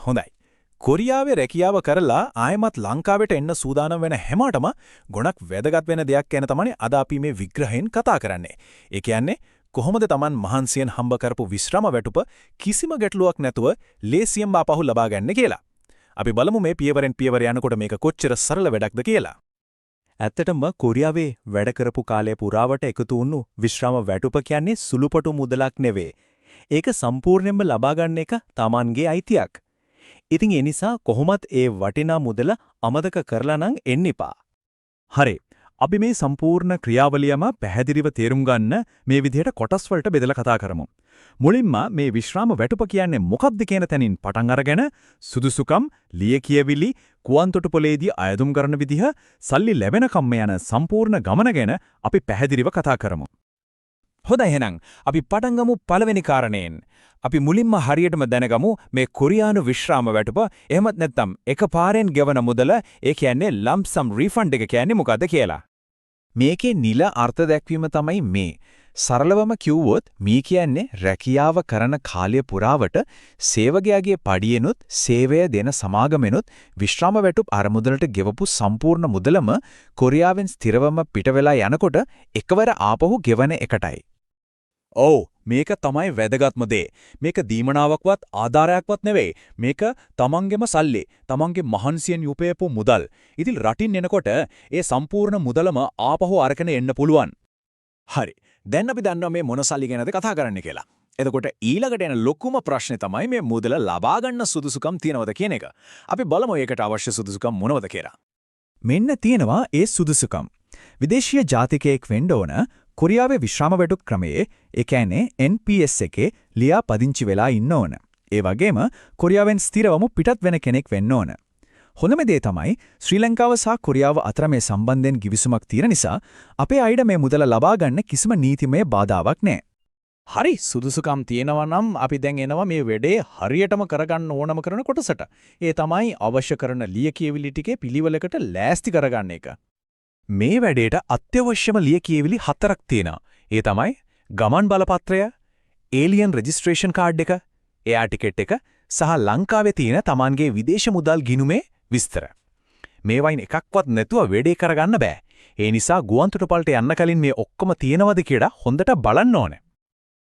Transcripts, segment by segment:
හොඳයි. කොරියාවේ රැකියාව කරලා ආයමත් ලංකාවට එන්න සූදානම් වෙන හැමෝටම ගොඩක් වැදගත් වෙන දෙයක් ගැන තමයි අද අපි මේ විග්‍රහයෙන් කතා කරන්නේ. ඒ කියන්නේ කොහොමද Taman මහන්සියෙන් හම්බ කරපු විශ්‍රම වැටුප කිසිම ගැටලුවක් නැතුව ලේසියෙන් ආපහු ලබා ගන්න කියලා. අපි බලමු මේ පියවරෙන් පියවර යනකොට මේක කොච්චර සරල වැඩක්ද කියලා. ඇත්තටම කොරියාවේ වැඩ කරපු කාලය පුරාවට එකතු වුණු විශ්‍රම වැටුප කියන්නේ සුළුපටු මුදලක් නෙවෙයි. ඒක සම්පූර්ණයෙන්ම ලබා ගන්න එක Tamanගේ අයිතියක්. ඉතින් ඒ නිසා කොහොමත් ඒ වටිනා මුදල අමතක කරලා නම් එන්න එපා. හරි. අපි මේ සම්පූර්ණ ක්‍රියාවලියම පැහැදිලිව තේරුම් ගන්න මේ විදිහට කොටස් වලට බෙදලා කතා කරමු. මුලින්ම මේ විශ්‍රාම වැටුප කියන්නේ මොකක්ද කියන තැනින් පටන් අරගෙන සුදුසුකම්, ලියකියවිලි, කුවන්තොටුපළේදී අයදුම් කරන විදිහ, සල්ලි ලැබෙනකම් යන සම්පූර්ණ ගමන ගැන අපි පැහැදිලිව කතා කරමු. හොඳයි එහෙනම් අපි පටන් ගමු පළවෙනි කාරණයෙන්. අපි මුලින්ම හරියටම දැනගමු මේ කොරියානු විශ්‍රාම වැටුප එහෙමත් නැත්නම් එකපාරෙන් ගෙවන මුදල ඒ කියන්නේ lump sum refund එක කියන්නේ මොකද්ද කියලා. මේකේ නිල අර්ථ දැක්වීම තමයි මේ. සරලවම කිව්වොත් මේ කියන්නේ රැකියාව කරන කාලය පුරාවට සේවකයාගේ පඩියෙනුත් සේවය දෙන සමාගමෙනුත් විශ්‍රාම වැටුප් අරමුදලට ගෙවපු සම්පූර්ණ මුදලම කොරියාවෙන් ස්ථිරවම පිට වෙලා යනකොට එකවර ආපහු ගෙවන එකටයි. ඔව් මේක තමයි වැදගත්ම දේ. මේක දීමනාවක්වත් ආධාරයක්වත් නෙවෙයි. මේක තමන්ගේම සල්ලි, තමන්ගේ මහන්සියෙන් යුපයපු මුදල්. ඉතින් රටින් එනකොට ඒ සම්පූර්ණ මුදලම ආපහු අරගෙන එන්න පුළුවන්. හරි. දැන් අපි දන්නවා මේ මොන සල්ලි ගැනද කතා කරන්නේ කියලා. එතකොට ඊළඟට එන ලොකුම ප්‍රශ්නේ තමයි මේ මුදල ලබා ගන්න සුදුසුකම් තියනවද කියන එක. අපි බලමු ඒකට අවශ්‍ය සුදුසුකම් මොනවද කියලා. මෙන්න තියෙනවා ඒ සුදුසුකම්. විදේශීය ජාතිකයෙක් වෙන්න ඕන කොරියාවේ විශ්‍රාම වැටුප් ක්‍රමයේ ඒ කියන්නේ NPS එකේ ලියා පදිංචි වෙලා ඉන්න ඕන. ඒ වගේම කොරියාවෙන් ස්ථිරවම පිටත් වෙන කෙනෙක් වෙන්න ඕන. හොඳම දේ තමයි ශ්‍රී ලංකාව සහ කොරියාව අතර මේ සම්බන්ධයෙන් කිවිසුමක් තියෙන නිසා අපේ අයිඩ මේ මුදල ලබා ගන්න කිසිම නීතිමය බාධාවක් නැහැ. හරි සුදුසුකම් තියෙනවා නම් අපි දැන් එනවා මේ වැඩේ හරියටම කරගන්න ඕනම කරන කොටසට. ඒ තමයි අවශ්‍ය කරන ලියකියවිලි ටිකේ පිළිවෙලකට ලෑස්ති කරගන්න එක. මේ වැඩේට අත්‍යවශ්‍යම ලියකියවිලි 4ක් තියෙනවා. ඒ තමයි ගමන් බලපත්‍රය, ඒලියන් රෙජිස්ට්‍රේෂන් කාඩ් එක, එයා ටිකට් එක සහ ලංකාවේ තියෙන Tamanගේ විදේශ මුදල් ගිණුමේ විස්තර. මේවයින් එකක්වත් නැතුව වැඩේ කරගන්න බෑ. ඒ නිසා ගුවන්තොටුපළට යන්න කලින් මේ ඔක්කොම තියෙනවද කියලා හොඳට බලන්න ඕනේ.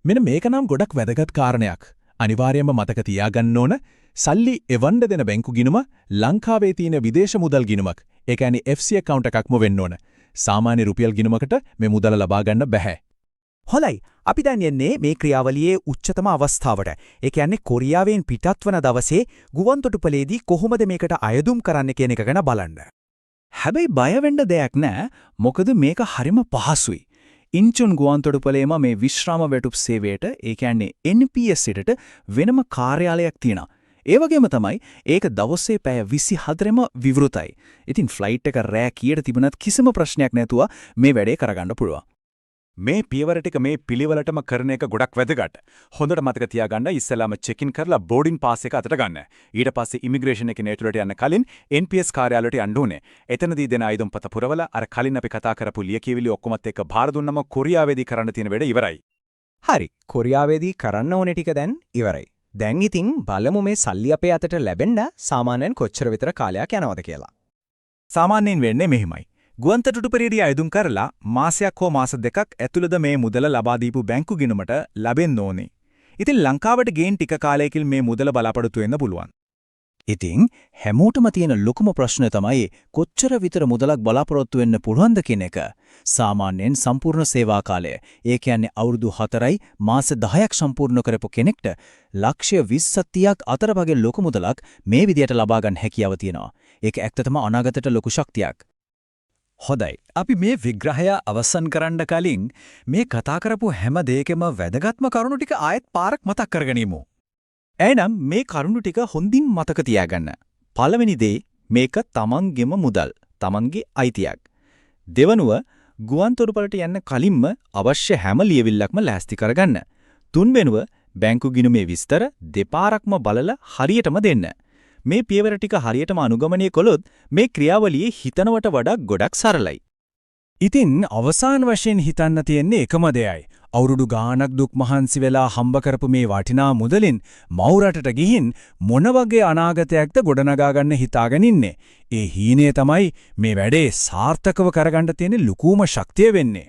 මෙන්න මේක නම් ගොඩක් වැදගත් කාරණයක්. අනිවාර්යයෙන්ම මතක තියාගන්න ඕන සල්ලි එවන්න දෙන බැංකු ගිණුම ලංකාවේ තියෙන විදේශ මුදල් ගිණුමක්. ඒ කියන්නේ FC account එකක්ම වෙන්න ඕන. සාමාන්‍ය රුපියල් ගිණුමකට මේ මුදල ලබා ගන්න බෑ. හොඳයි. අපි දැන් යන්නේ මේ ක්‍රියාවලියේ උච්චතම අවස්ථාවට. ඒ කියන්නේ කොරියාවෙන් පිටත් වන දවසේ ගුවන්තොටුපළේදී කොහොමද මේකට අයදුම් කරන්න කියන එක ගැන බලන්න. හැබැයි බය වෙන්න දෙයක් නැහැ. මොකද මේක හරිම පහසුයි. ඉන්චුන් ගුවන්තොටුපළේම මේ විශ්‍රාම වැටුප් සේවයට ඒ කියන්නේ NPS එකට වෙනම කාර්යාලයක් තියෙනවා. ඒ වගේම තමයි ඒක දවසේ පැය 24ම විවෘතයි. ඉතින් ෆ්ලයිට් එක රෑ කීයට තිබුණත් කිසිම ප්‍රශ්නයක් නැතුව මේ වැඩේ කරගන්න පුළුවන්. මේ පියවර ටික මේ පිළිවෙලටම කරන එක ගොඩක් වැදගත්. හොඳට මතක තියාගන්න ඉස්සෙල්ලාම චෙක් ඉන් කරලා බෝඩින් පාස් එක අතට ගන්න. ඊට පස්සේ ඉමිග්‍රේෂන් එකේ නේතුලට යන්න කලින් NPS කාර්යාලයට යන්න ඕනේ. එතනදී දෙන ආයුධම් පත පුරවලා අර කලින් අපි කතා කරපු ලියකියවිලි ඔක්කොමත් එක්ක භාර දුන්නම කොරියාවේදී කරන්න තියෙන වැඩ ඉවරයි. හරි. කොරියාවේදී කරන්න ඕනේ ටික දැන් ඉවරයි. දැන් ඉතින් බලමු මේ සල්ලි අපේ අතට ලැබෙන්න සාමාන්‍යයෙන් කොච්චර විතර කාලයක් යනවද කියලා. සාමාන්‍යයෙන් වෙන්නේ මෙහිමයි. ගුවන්තොටුපළේදී අයදුම් කරලා මාසයක් හෝ මාස දෙකක් ඇතුළත මේ මුදල ලබා දීපු බැංකු ගිණුමට ලැබෙන්න ඕනේ. ඉතින් ලංකාවට ගේන් ටික කාලයකින් මේ මුදල බලාපොරොත්තු වෙන්න පුළුවන්. ඉතින් හැමෝටම තියෙන ලොකුම ප්‍රශ්නේ තමයි කොච්චර විතර මුදලක් බලාපොරොත්තු වෙන්න පුළුවන්ද කියන එක. සාමාන්‍යයෙන් සම්පූර්ණ සේවා කාලය, ඒ කියන්නේ අවුරුදු 4යි මාස 10ක් සම්පූර්ණ කරපු කෙනෙක්ට ලක්ෂ්‍ය 20-30ක් අතරවගේ ලොකු මුදලක් මේ විදියට ලබා ගන්න හැකියාව තියෙනවා. ඒක ඇත්තටම අනාගතයට ලොකු ශක්තියක්. හොඳයි. අපි මේ විග්‍රහය අවසන් කරන්න කලින් මේ කතා කරපු හැම දෙයකම වැදගත්ම කරුණු ටික ආයෙත් පාරක් මතක් කරගනිමු. එහෙනම් මේ කරුණු ටික හොඳින් මතක තියාගන්න. පළවෙනි දේ මේක තමන්ගේම මුදල්, තමන්ගේ අයිතියක්. දෙවනුව ගුවන්තොටුපළට යන්න කලින්ම අවශ්‍ය හැම ලියවිල්ලක්ම ලෑස්ති කරගන්න. තුන්වෙනුව බැංකු ගිණුමේ විස්තර දෙපාරක්ම බලලා හරියටම දෙන්න. මේ පියවර ටික හරියටම අනුගමනය කළොත් මේ ක්‍රියාවලියේ හිතනවට වඩා ගොඩක් සරලයි. ඉතින් අවසාන වශයෙන් හිතන්න තියෙන්නේ එකම දෙයයි. අවුරුදු ගාණක් දුක් මහන්සි වෙලා හම්බ කරපු මේ වටිනා මුදලින් මවුරටට ගිහින් මොන වගේ අනාගතයක්ද ගොඩනගා ගන්න හිතාගෙන ඉන්නේ. ඒ හීනය තමයි මේ වැඩේ සාර්ථකව කරගන්න තියෙන ලුකුම ශක්තිය වෙන්නේ.